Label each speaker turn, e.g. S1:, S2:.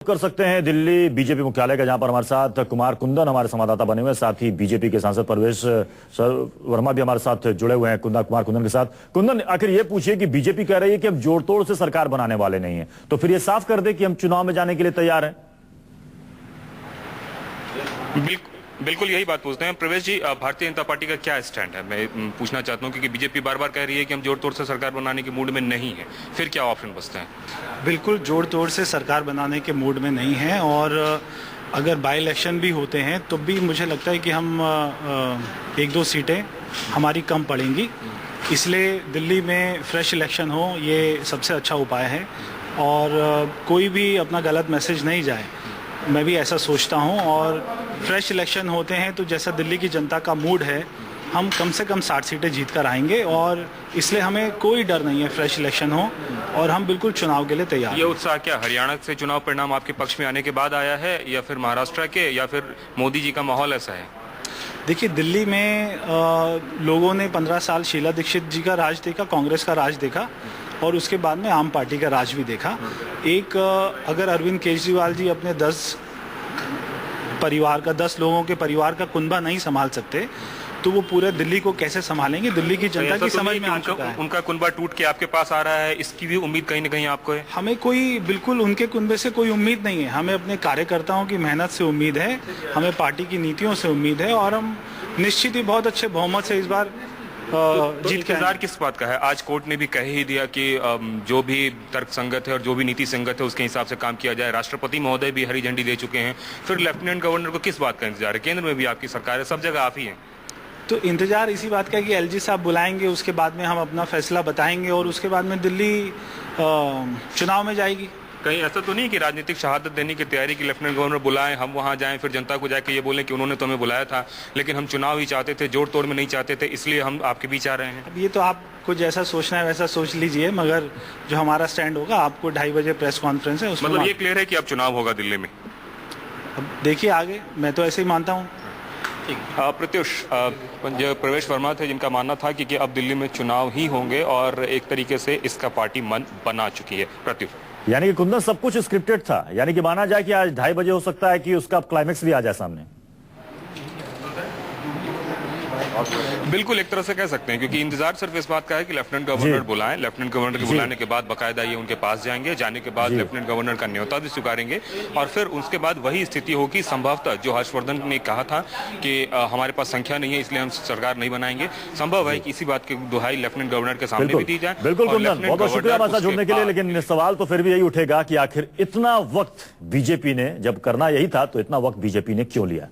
S1: कर सकते हैं दिल्ली बीजेपी मुख्यालय का, जहां पर हमारे साथ कुमार कुंदन हमारे संवाददाता बने हुए हैं, साथ ही बीजेपी के सांसद परवेश वर्मा भी हमारे साथ जुड़े हुए हैं कुमार कुंदन के साथ। कुंदन, आखिर ये पूछिए कि बीजेपी कह रही है कि हम जोड़ तोड़ से सरकार बनाने वाले नहीं है, तो फिर ये साफ कर दे कि हम चुनाव में जाने के लिए तैयार हैं।
S2: बिल्कुल यही बात पूछते हैं प्रवेश जी, भारतीय जनता पार्टी का क्या स्टैंड है, मैं पूछना चाहता हूं, क्योंकि बीजेपी बार बार कह रही है कि हम जोड़ तोड़ से सरकार बनाने के मूड में नहीं है, फिर क्या ऑप्शन बचते हैं?
S3: बिल्कुल जोड़ तोड़ से सरकार बनाने के मूड में नहीं है, और अगर बाई इलेक्शन भी होते हैं तो भी मुझे लगता है कि हम एक दो सीटें हमारी कम पड़ेंगी, इसलिए दिल्ली में फ्रेश इलेक्शन हो ये सबसे अच्छा उपाय है, और कोई भी अपना गलत मैसेज नहीं जाए, मैं भी ऐसा सोचता हूं। और फ्रेश इलेक्शन होते हैं तो जैसा दिल्ली की जनता का मूड है, हम कम से कम 60 सीटें जीत कर आएंगे, और इसलिए हमें कोई डर नहीं है फ्रेश इलेक्शन हो, और हम बिल्कुल चुनाव के लिए तैयार हैं।
S2: ये उत्साह क्या हरियाणा से चुनाव परिणाम आपके पक्ष में आने के बाद आया है, या फिर महाराष्ट्र के, या फिर मोदी जी का माहौल ऐसा है?
S3: देखिए, दिल्ली में लोगों ने 15 साल शीला दीक्षित जी का राज देखा, कांग्रेस का राज देखा, और उसके बाद में आम पार्टी का राज भी देखा। अगर अरविंद केजरीवाल जी अपने 10 लोगों के परिवार का कुनबा नहीं संभाल सकते, तो वो पूरे दिल्ली को कैसे संभालेंगे? दिल्ली की जनता की समझ में आ चुका है।
S2: उनका कुनबा टूट के आपके पास आ रहा है, इसकी भी उम्मीद कहीं ना कहीं आपको है?
S3: हमें बिल्कुल उनके कुनबे से कोई उम्मीद नहीं है, हमें अपने कार्यकर्ताओं की मेहनत से उम्मीद है, हमें पार्टी की नीतियों से उम्मीद है, और हम निश्चित ही बहुत अच्छे बहुमत से इस बार जीत के।
S2: इंतजार किस बात का है? आज कोर्ट ने भी कह ही दिया कि जो भी तर्क संगत है और जो भी नीति संगत है उसके हिसाब से काम किया जाए। राष्ट्रपति महोदय भी हरी झंडी दे चुके हैं, फिर लेफ्टिनेंट गवर्नर को किस बात का इंतजार है? केंद्र में भी आपकी सरकार है, सब जगह आप ही हैं।
S3: तो इंतजार इसी बात का है कि एलजी साहब बुलाएंगे, उसके बाद में हम अपना फैसला बताएंगे, और उसके बाद में दिल्ली चुनाव में जाएगी।
S2: कहीं ऐसा तो नहीं कि राजनीतिक शहादत देने की तैयारी की लेफ्टिनेंट गवर्नर बुलाएं, हम वहां जाएं, फिर जनता को जाके ये बोलें कि उन्होंने तो हमें बुलाया था, लेकिन हम चुनाव ही चाहते थे, जोड़ तोड़ में नहीं चाहते थे, इसलिए हम आपके बीच आ रहे हैं?
S3: अब ये तो आपको जैसा सोचना है वैसा सोच लीजिए, मगर जो हमारा स्टैंड होगा, आपको 2:30 बजे प्रेस कॉन्फ्रेंस है, उसमें
S2: मतलब ये क्लियर है कि अब चुनाव होगा दिल्ली में?
S3: अब देखिए आगे, मैं तो ऐसे ही मानता हूँ।
S2: प्रत्युष, प्रवेश वर्मा थे जिनका मानना था कि अब दिल्ली में चुनाव ही होंगे, और एक तरीके से इसका पार्टी मन बना चुकी है। प्रत्युष,
S1: यानी कि कुंदन सब कुछ स्क्रिप्टेड था, यानी कि माना जाए कि आज 2:30 बजे हो सकता है कि उसका क्लाइमेक्स भी आ जाए सामने।
S2: बिल्कुल एक तरह से कह सकते हैं, क्योंकि इंतजार सिर्फ इस बात का है कि लेफ्टिनेंट गवर्नर बुलाएं, लेफ्टिनेंट गवर्नर के बुलाने के बाद बाकायदा ये उनके पास जाएंगे, जाने के बाद लेफ्टिनेंट गवर्नर का न्योता भी स्वीकारेंगे, और फिर उसके बाद वही स्थिति होगी संभवतः जो हर्षवर्धन ने कहा था कि हमारे पास संख्या नहीं है इसलिए हम सरकार नहीं बनाएंगे। संभव है कि इसी बात की दुहाई लेफ्टिनेंट गवर्नर के सामने भी दी जाए।
S1: बिल्कुल कुंदन, बहुत बहुत शुक्रिया हमारे साथ जुड़ने के लिए, लेकिन सवाल तो फिर भी यही उठेगा कि आखिर इतना वक्त बीजेपी ने, जब करना यही था तो इतना वक्त बीजेपी ने क्यों लिया?